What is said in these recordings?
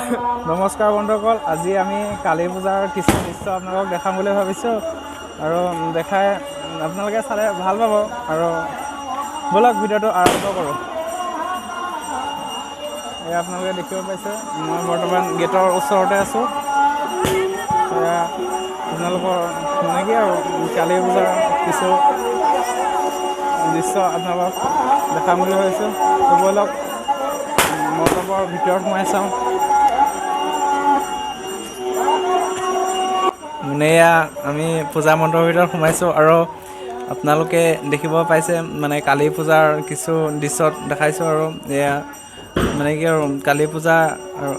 নমস্কাৰ বন্ধুসকল, আজি আমি কালী পূজাৰ কিছু দৃশ্য আপোনালোকক দেখাম বুলি ভাবিছোঁ আৰু দেখাই আপোনালোকে চালে ভাল পাব আৰু ব'লক ভিডিঅ'টো আৰম্ভ কৰোঁ। এয়া আপোনালোকে দেখিব পাইছে, মই বৰ্তমান গেটৰ ওচৰতে আছোঁ। এয়া আপোনালোকৰ মানে কি আৰু কালী পূজাৰ কিছু দৃশ্য আপোনালোকক দেখাম বুলি ভাবিছোঁ। ব'লক মণ্ডপৰ ভিতৰত সোমাই চাওঁ। মানে এয়া আমি পূজা মণ্ডপৰ ভিতৰত সোমাইছোঁ আৰু আপোনালোকে দেখিব পাইছে মানে কালী পূজাৰ কিছু দৃশ্য দেখাইছোঁ আৰু এয়া মানে কি আৰু কালী পূজা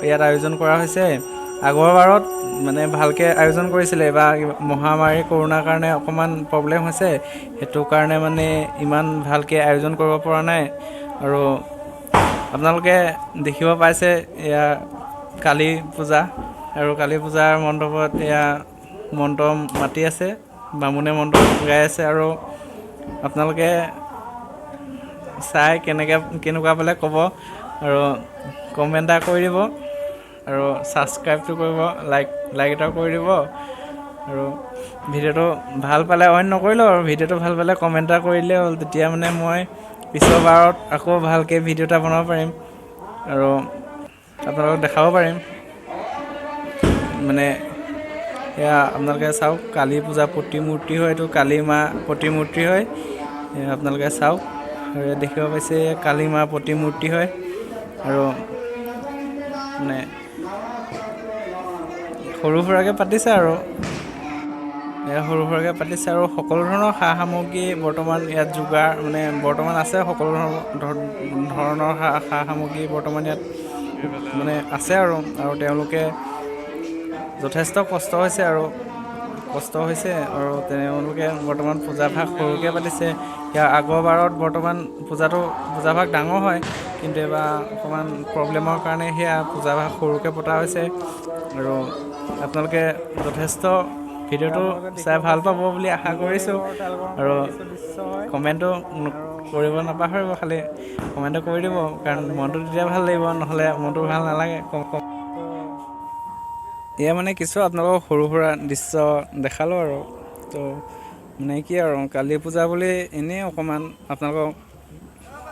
ইয়াত আয়োজন কৰা হৈছে। আগৰ বাৰত মানে ভালকৈ আয়োজন কৰিছিলে, বা মহামাৰী কৰোণাৰ কাৰণে অকণমান প্ৰব্লেম হৈছে, সেইটো কাৰণে মানে ইমান ভালকৈ আয়োজন কৰিব পৰা নাই। আৰু আপোনালোকে দেখিব পাইছে এয়া কালী পূজা, আৰু কালী পূজাৰ মণ্ডপত এয়া মন্ত্ৰ মাতি আছে, বামুণে মন্ত্ৰ গাই আছে আৰু আপোনালোকে চাই কেনেকুৱা পালে ক'ব আৰু কমেণ্ট এটা কৰি দিব আৰু ছাবস্ক্ৰাইবটো কৰিব, লাইক এটা কৰি দিব আৰু ভিডিঅ'টো ভাল পালে অইন নকৰিলেও আৰু ভিডিঅ'টো ভাল পালে কমেণ্ট এটা কৰি দিলেই হ'ল। তেতিয়া মানে মই পিছৰ বাৰত আকৌ ভালকৈ ভিডিঅ' এটা বনাব পাৰিম আৰু আপোনালোকক দেখাব পাৰিম। মানে এয়া আপোনালোকে চাওক, কালী পূজা প্ৰতিমূৰ্তি হয়, এইটো কালী মা প্ৰতিমূৰ্তি হয়। আপোনালোকে চাওক আৰু ইয়াত দেখিব পাইছে কালী মা প্ৰতিমূৰ্তি হয় আৰু মানে সৰু সুৰাকৈ পাতিছে আৰু সকলো ধৰণৰ সা সামগ্ৰী বৰ্তমান ইয়াত যোগাৰ মানে বৰ্তমান আছে। সকলো ধৰণৰ সা সামগ্ৰী বৰ্তমান ইয়াত মানে আছে আৰু তেওঁলোকে যথেষ্ট কষ্ট হৈছে আৰু তেওঁলোকে বৰ্তমান পূজাভাগ সৰুকৈ পাতিছে। ইয়াৰ আগৰ বাৰত বৰ্তমান পূজাভাগ ডাঙৰ হয়, কিন্তু এইবাৰ অকণমান প্ৰব্লেমৰ কাৰণে সেয়া পূজাভাগ সৰুকৈ পতা হৈছে। আৰু আপোনালোকে যথেষ্ট ভিডিঅ'টো চাই ভাল পাব বুলি আশা কৰিছোঁ আৰু কমেণ্টটো কৰিব নাপাহৰিব, খালি কমেণ্টটো কৰি দিব, কাৰণ মনটো তেতিয়া ভাল লাগিব, নহ'লে মনটো ভাল নালাগে। এয়া মানে কিছু আপোনালোকক সৰু সুৰা দৃশ্য দেখালোঁ আৰু তো মানে কি আৰু কালী পূজা বুলি এনেই অকণমান আপোনালোকক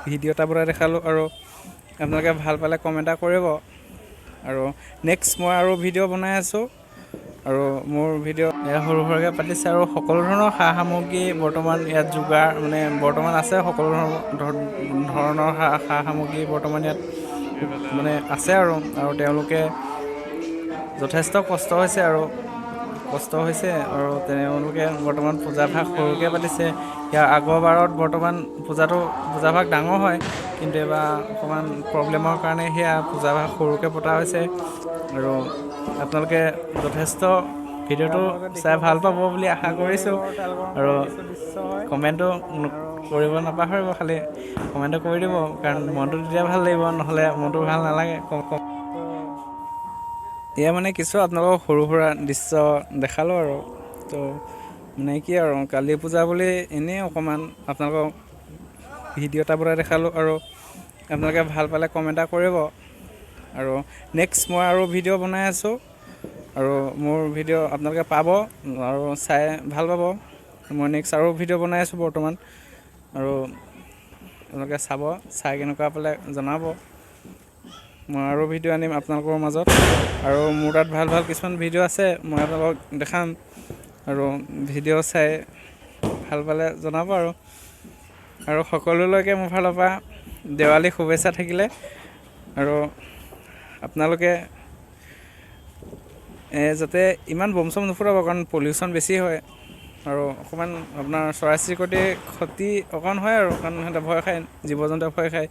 ভিডিঅ' এটা বনাই দেখালোঁ আৰু আপোনালোকে ভাল পালে কমেণ্ট এটা কৰিব। আৰু নেক্সট মই আৰু ভিডিঅ' বনাই আছোঁ আৰু মোৰ ভিডিঅ' এয়া সৰু সুৰাকৈ পাতিছে আৰু সকলো ধৰণৰ সা সামগ্ৰী বৰ্তমান ইয়াত যোগাৰ মানে বৰ্তমান আছে। সকলো ধৰণৰ সা সামগ্ৰী বৰ্তমান ইয়াত মানে আছে আৰু তেওঁলোকে যথেষ্ট কষ্ট হৈছে আৰু তেওঁলোকে বৰ্তমান পূজাভাগ সৰুকৈ পাতিছে। ইয়াৰ আগৰ বাৰত বৰ্তমান পূজাভাগ ডাঙৰ হয়, কিন্তু এইবাৰ অকণমান প্ৰব্লেমৰ কাৰণে সেয়া পূজাভাগ সৰুকৈ পতা হৈছে। আৰু আপোনালোকে যথেষ্ট ভিডিঅ'টো চাই ভাল পাব বুলি আশা কৰিছোঁ আৰু কমেণ্টটো কৰিব নাপাহৰিব, খালি কমেণ্টটো কৰি দিব, কাৰণ মনটো তেতিয়া ভাল লাগিব, নহ'লে মনটো ভাল নালাগে। এয়া মানে কিছু আপোনালোকক সৰু সুৰা দৃশ্য দেখালোঁ আৰু তো মানে কি আৰু কালী পূজা বুলি এনেই অকণমান আপোনালোকক ভিডিঅ' এটা বনাই দেখালোঁ আৰু আপোনালোকে ভাল পালে কমেণ্ট এটা কৰিব। আৰু নেক্সট মই আৰু ভিডিঅ' বনাই আছোঁ আৰু মোৰ ভিডিঅ' আপোনালোকে পাব আৰু চাই ভাল পাব। মই নেক্সট আৰু ভিডিঅ' বনাই আছোঁ বৰ্তমান, আৰু আপোনালোকে চাই কেনেকুৱা পালে জনাব। মই আৰু ভিডিঅ' আনিম আপোনালোকৰ মাজত, আৰু মোৰ তাত ভাল কিছুমান ভিডিঅ' আছে, মই আপোনালোকক দেখাম আৰু ভিডিঅ' চাই ভাল পালে জনাব। আৰু সকলোলৈকে মোৰ ফালৰ পৰা দেৱালী শুভেচ্ছা থাকিলে। আৰু আপোনালোকে যাতে ইমান বম চম নুফুটাব, কাৰণ পলিউশ্যন বেছি হয় আৰু অকণমান আপোনাৰ চৰাই চিৰিকটিৰ ক্ষতি অকণ হয় আৰু, কাৰণ সিহঁতে ভয় খায়, জীৱ জন্তুৱে ভয় খায়।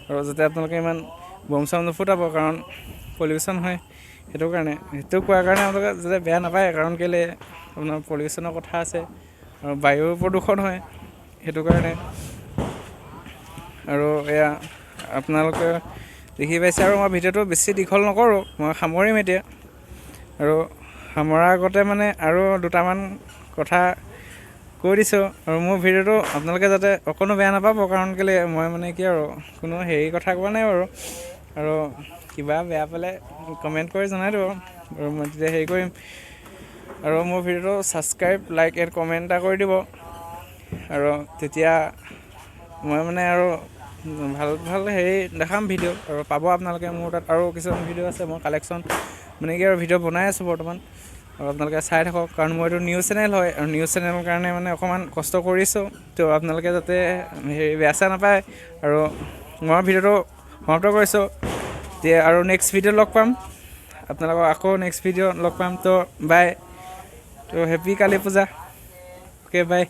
আৰু যাতে আপোনালোকে ইমান বম চম নুফুটাব, কাৰণ পলিউশ্যন হয়। সেইটো কোৱাৰ কাৰণে আপোনালোকে যাতে বেয়া নাপায়, কাৰণ কেলৈ আপোনাৰ পলিউশ্যনৰ কথা আছে আৰু বায়ুৰ প্ৰদূষণ হয়, সেইটো কাৰণে। আৰু এয়া আপোনালোকে দেখি পাইছে, আৰু মই ভিডিঅ'টো বেছি দীঘল নকৰোঁ, মই সামৰিম এতিয়া। আৰু সামৰাৰ আগতে মানে আৰু দুটামান কথা কৈ দিছোঁ, আৰু মোৰ ভিডিঅ'টো আপোনালোকে যাতে অকণো বেয়া নাপাব, কাৰণ কেলৈ মই মানে কি আৰু কোনো হেৰি কথা কোৱা নাই বাৰু। আৰু কিবা বেয়া পালে কমেণ্ট কৰি জনাই দিব আৰু মই তেতিয়া হেৰি কৰিম আৰু মোৰ ভিডিঅ'টো ছাবস্ক্ৰাইব লাইক এণ্ড কমেণ্ট এটা কৰি দিব আৰু তেতিয়া মই মানে আৰু ভাল ভাল হেৰি দেখাম ভিডিঅ' আৰু পাব আপোনালোকে মোৰ তাত আৰু কিছুমান ভিডিঅ' আছে মই কালেকশ্যন মানে কি আৰু ভিডিঅ' বনাই আছোঁ বৰ্তমান আৰু আপোনালোকে চাই থাকক কাৰণ মই এইটো নিউজ চেনেল হয় আৰু নিউজ চেনেলৰ কাৰণে মানে অকণমান কষ্ট কৰিছোঁ তো আপোনালোকে যাতে হেৰি বেয়া চেয়া নাপায় আৰু মই ভিডিঅ'টো সমাপ্ত কৰিছোঁ এতিয়া আৰু নেক্সট ভিডিঅ'ত লগ পাম আপোনালোকক আকৌ নেক্সট ভিডিঅ'ত লগ পাম তো বাই তো হেপী কালী পূজা অ'কে বাই